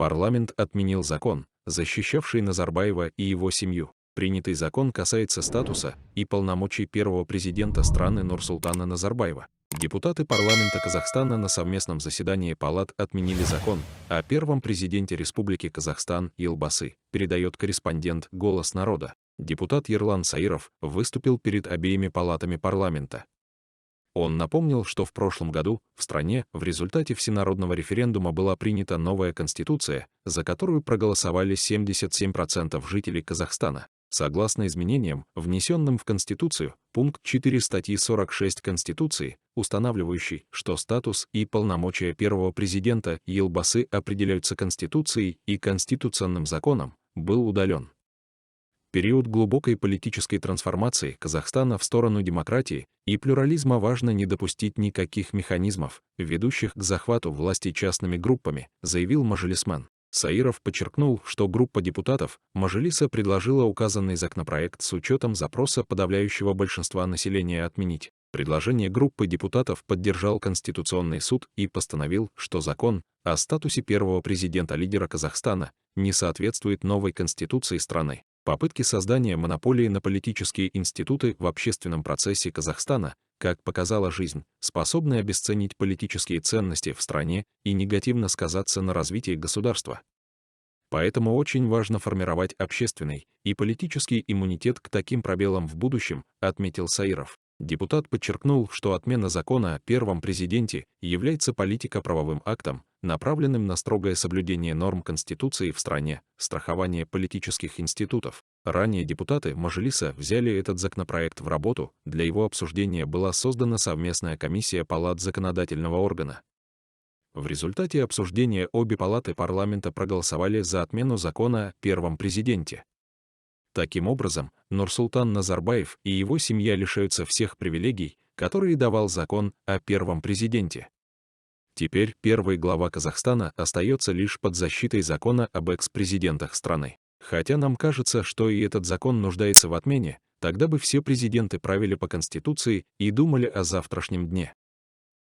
Парламент отменил закон, защищавший Назарбаева и его семью. Принятый закон касается статуса и полномочий первого президента страны Нурсултана Назарбаева. Депутаты парламента Казахстана на совместном заседании палат отменили закон о первом президенте Республики Казахстан Елбасы, передает корреспондент «Голос народа». Депутат Ерлан Саиров выступил перед обеими палатами парламента. Он напомнил, что в прошлом году в стране в результате всенародного референдума была принята новая конституция, за которую проголосовали 77% жителей Казахстана. Согласно изменениям, внесенным в Конституцию, пункт 4 статьи 46 Конституции, устанавливающий, что статус и полномочия первого президента Елбасы определяются Конституцией и конституционным законом, был удален. Период глубокой политической трансформации Казахстана в сторону демократии и плюрализма важно не допустить никаких механизмов, ведущих к захвату власти частными группами, заявил мажилисмен. Саиров подчеркнул, что группа депутатов Мажилиса предложила указанный законопроект с учетом запроса подавляющего большинства населения отменить. Предложение группы депутатов поддержал Конституционный суд и постановил, что закон о статусе первого президента-лидера Казахстана не соответствует новой конституции страны. Попытки создания монополии на политические институты в общественном процессе Казахстана, как показала жизнь, способны обесценить политические ценности в стране и негативно сказаться на развитии государства. Поэтому очень важно формировать общественный и политический иммунитет к таким пробелам в будущем, отметил Саиров. Депутат подчеркнул, что отмена закона о первом президенте является политико-правовым актом, направленным на строгое соблюдение норм Конституции в стране, страхование политических институтов. Ранее депутаты Мажилиса взяли этот законопроект в работу, для его обсуждения была создана совместная комиссия палат законодательного органа. В результате обсуждения обе палаты парламента проголосовали за отмену закона о первом президенте. Таким образом, Нурсултан Назарбаев и его семья лишаются всех привилегий, которые давал закон о первом президенте. Теперь первый глава Казахстана остается лишь под защитой закона об экс-президентах страны. Хотя нам кажется, что и этот закон нуждается в отмене, тогда бы все президенты правили по Конституции и думали о завтрашнем дне.